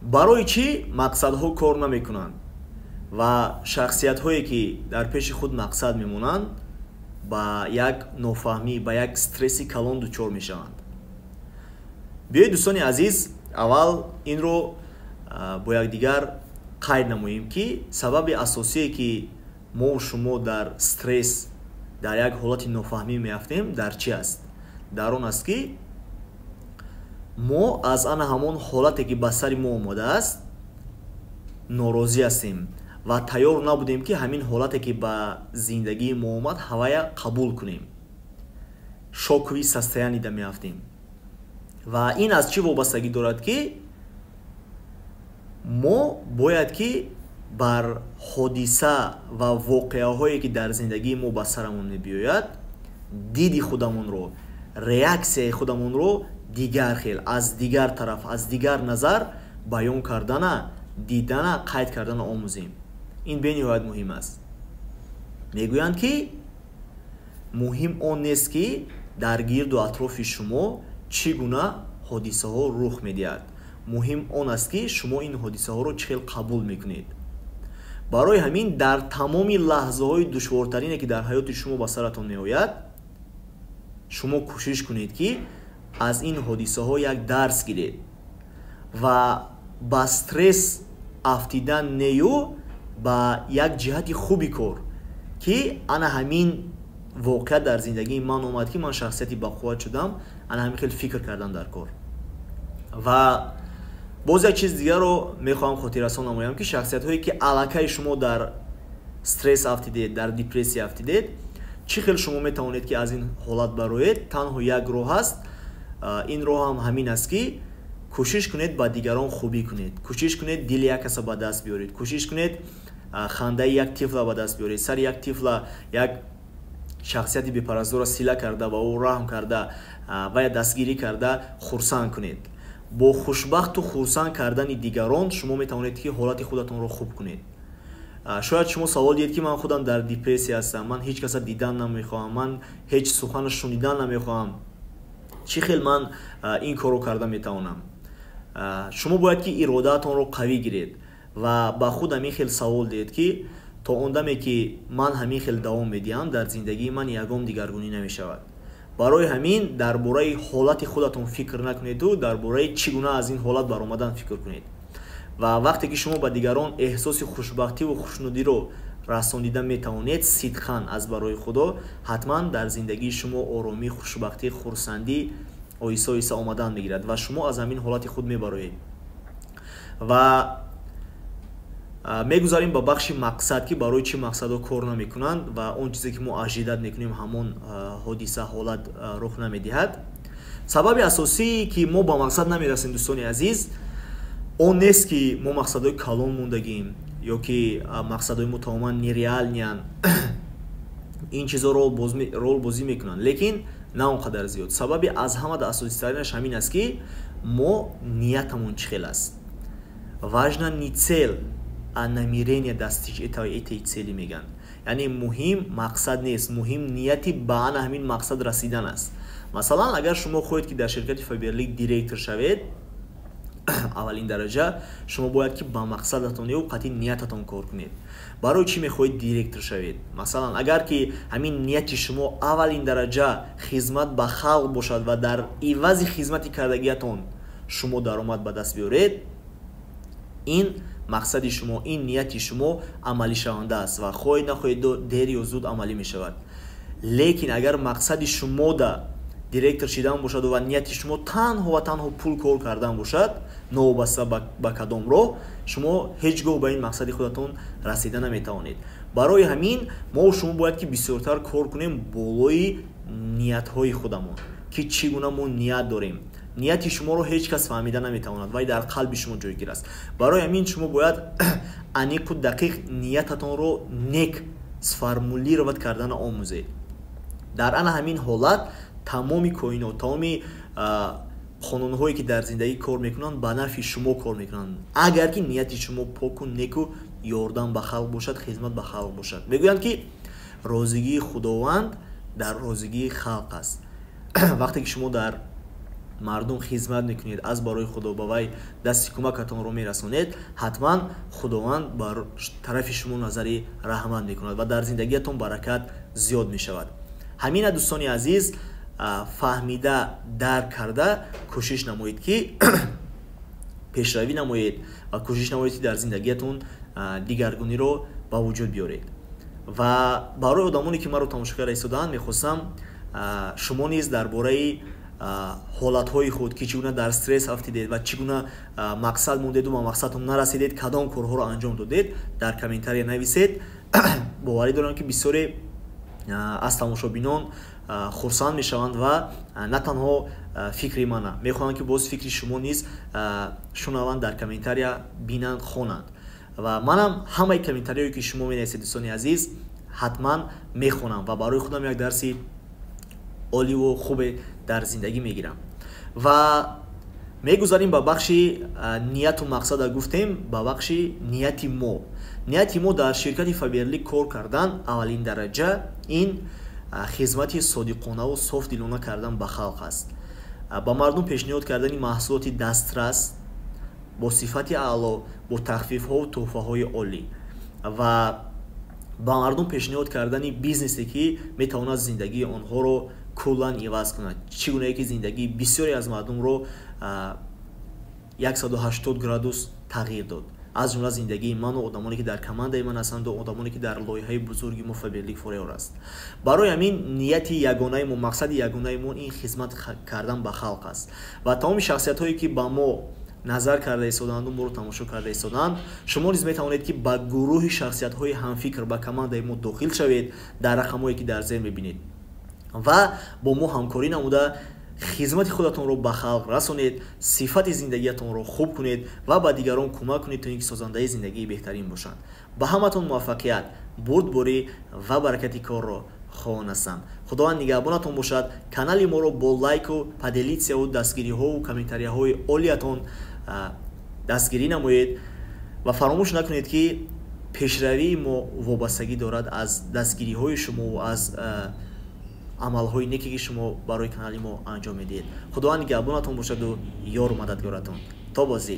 барои чӣ мақсадҳо кор намекунанд ва шахсиятҳое ки дар пеши худ мақсад мемонанд ба як нофаҳмӣ, ба як стресси калон дучор мешаванд. биёед дӯстони азиз, аввал инро бо якдигар қайд намоем ки сабаби асосие ки мо шумо дар стресс, дар як ҳолати нофаҳмӣ меафтем дар чи аст? дар он аст ки мо аз ана ҳамон ҳолате ки ба сари мо омодааст норозӣ ҳастем ва тайёр набудем ки ҳамин ҳолате ки ба зиндагии мо омад ҳавая қабул кунем. шокови состоянида меафтем. ва ин аз чӣ вобастагӣ дорад ки мо бояд ки бар ҳодиса ва воқеаҳое ки дар зиндагии мо ба сарамон мебиёяд диди худамонро, реаксияи худамонро дигар хел, аз дигар тараф, аз дигар назар баён кардана, дидана, қайд кардана омӯзем. ин бениҳоят муҳим аст. мегӯянд ки муҳим он нест ки дар гирду атрофи шумо чӣ гуна ҳодисаҳо рух медиҳад. муҳим он аст ки шумо ин ҳодисаҳоро чӣ хел қабул мекунед. барои ҳамин дар тамоми лаҳзаҳои душвортарине ки дар ҳаёти шумо ба саратон меояд, шумо кӯшиш кунед ки аз ин ҳодисаҳо як дарс гиред ва ба стресс афтидан нею ба як ҷиҳати хуби кор ки ана ҳамин воқеа дар зиндагии ман омад ки ман шахсияти бақувват шудам, ана ҳамин хел фикр кардан дар кор. ва боз як чиз дигарро мехоҳам хотиррасон намоям ки шахсиятҳое ки аллакай шумо дар стресс афтидед, дар депрессия афтидед, чӣ хел шумо метавонед ки аз ин ҳолат бароед? Танҳо як роҳ аст. ин роҳ ҳам ҳамин аст ки кӯшиш кунед ба дигарон хубӣ кунед, кӯшиш кунед дили як каса ба даст биёред, кӯшиш кунед хандаи як тифла ба даст биёред, сари як тифла, як шахсияти бепараздора сила карда, ба ӯ раҳм карда ва я дастгирӣ карда хурсанд кунед. бо хушбахту хурсанд кардани дигарон шумо метавонед ки ҳолати худатонро хуб кунед. шояд шумо савол диҳед ки ман худам дар депрессия ҳастам, ман ҳеҷ каса дидан намехоҳам, ман ҳеҷ сухана шунидан намехоҳам, чӣ хел ман ин корро карда метавонам? шумо бояд ки иродаатонро қавӣ гиред ва ба худ ҳамин хел савол диҳед ки то он даме ки ман ҳамин хел давом медиҳам, дар зиндагии ман ягон дигаргунӣ намешавад. барои ҳамин дар бораи ҳолати худатон фикр накунеду дар бораи чӣ гуна аз ин ҳолат баромадан фикр кунед. ва вақте ки шумо ба дигарон эҳсоси хушбахтиву хушнудиро расонида метавонед сидқан аз барои худо, ҳатман дар зиндагии шумо оромӣ, хушбахтӣ, хурсандӣ оҳиста оҳиста омадан мегирад ва шумо аз ҳамин ҳолати худ мебароед. ва мегузарем ба бахши мақсад ки барои чӣ мақсадҳо кор намекунанд ва он чизе ки мо ажидат мекунем ҳамон ҳодиса ҳолат рух намедиҳад. сабаби асосии ки мо ба мақсад намерасем дӯстони азиз, он нест ки мо мақсадҳои калон мондагим ё ки мақсадҳои мо тамоман нереалнианд. ин чизо ролбозӣ мекунанд, лекин на он қадар зиёд. сабаби аз ҳамада асоситаринаш ҳамин аст ки мо ниятамон чӣ хел аст. важна не цел, а намерение достичь этой цели меган. яъне муҳим мақсад нест, муҳим нияти ба ана ҳамин мақсад расидан аст. масалан, агар шумо хоҳед ки дар ширкати Фаберлик директор шавед, аввалин дараҷа шумо бояд ки ба мақсадатон ё қатъи ниятатон кор кунед. барои чӣ мехоҳед директор шавед? масалан, агар ки ҳамин нияти шумо аввалин дараҷа хизмат ба халқ бошад ва дар ивази хизмати кардагиатон шумо даромад ба даст биёред, ин мақсади шумо, ин нияти шумо амалишаванда аст ва хоҳед нахоҳед дер ё зуд амалӣ мешавад. лекин агар мақсади шумо да директор шидан бошад ва нияти шумо танҳо ва танҳо пул кор кардан бошад, новобаста ба кадом роҳ, шумо ҳеҷ гоҳ ба ин мақсади худатон расида наметавонед. барои ҳамин мо шумо бояд ки бисёртар кор кунем болои ниятҳои худамон, ки чӣ гуна мо ният дорем. нияти шуморо ҳеҷ кас фаҳмида наметавонад, вай дар қалби шумо ҷойгир аст. барои ҳамин шумо бояд аниқу дақиқ ниятатонро нек сформулировать кардана омӯзед. дар ана ҳамин ҳолат тамоми коинот, тамоми қонунҳое ки дар зиндагӣ кор мекунанд ба нафи шумо кор мекунанд, агар ки нияти шумо поку неку ёрдам ба халқ бошад, хизмат ба халқ бошад. мегӯянд ки розигии худованд дар розигии халқ аст. вақте ки шумо дар мардум хизмат мекунед, аз барои худо ба вай дасти кӯмакатонро мерасонед, ҳатман худованд бар тарафи шумо назари раҳмат мекунад ва дар зиндагиятон баракат зиёд мешавад. ҳамина дӯстони азиз, фаҳмида дарк карда кӯшиш намоед ки пешравӣ намоед ва кӯшиш намоед ки дар зиндагиятон дигаргуниро ба вуҷуд биёред. ва барои одамоне ки маро тамошо карда истодаанд, мехостам шумо низ дар бораи ҳолатҳои худ ки чӣ гуна дар стресс афтидед ва чӣ гуна мақсад мондеду ба мақсадтон нарасидед, кадом корҳоро анҷом додед, дар комментария нависед. боварӣ дорам ки бисёре аз тамошобинон хурсанд мешаванд ва на танҳо фикри мана мехоҳанд ки боз фикри шумо низ шунаванд, дар комментария бинанд, хонанд. ва манам ҳамаи комментариҳое ки шумо менависед дӯстони азиз ҳатман мехонам ва барои худам як дарси оливу хубе дар зиндагӣ мегирам. ва мегузарем ба бахши нияту мақсада. Гуфтем ба бахши нияти мо. нияти мо дар ширкати Фаберлик кор кардан аввалин дараҷа ин хизмати содиқонаву софдилона кардан ба халқ аст. ба мардум пешниҳод кардани маҳсулоти дастрас бо сифати аъло, бо тахфифҳо ва тӯҳфаҳои олӣ ва ба мардум пешниҳод кардани бизнесе ки метавонад зиндагии онҳоро куллан иваз кунад. чӣ гунае ки зиндагии бисёре аз мардумро 180 градус тағйир дод, аз ҷумла зиндагии ману одамоне ки дар командаи ман ҳастанду одамоне ки дар лоиҳаи бузурги мо Фаберлик Фореор аст. барои ҳамин нияти ягонаи мо, мақсади ягонаи мо ин хизмат кардан ба халқ аст ва тамоми шахсиятҳое ки ба мо назар карда истодаанду моро тамошо карда истодаанд, шумо низ метавонед ки ба гурӯҳи шахсиятҳои ҳамфикр ба командаи мо дохил шавед дар рақамҳое ки дар зер мебинед ва бо мо ҳамкорӣ намуда хизмати худатонро ба халқ расонед, сифати зиндагиятонро хуб кунед ва ба дигарон кӯмак кунед то ин ки созандаи зиндагии беҳтарин бошанд. ба ҳаматон муваффақият, бурдборӣ ва баракати корро хоҳонастам. худованд нигаҳбонатон бошад. канали моро бо лайку, поделитсияу дастгириҳову комментарияҳои олиятон дастгирӣ намоед ва фаромӯш накунед ки пешравии мо вобастагӣ дорад аз дастгириҳои шумо, аз амалҳои неке ки шумо барои канали мо анҷом медиҳед. худованд нигаҳбонатон бошаду ёру мададгоратон. то бозӣ.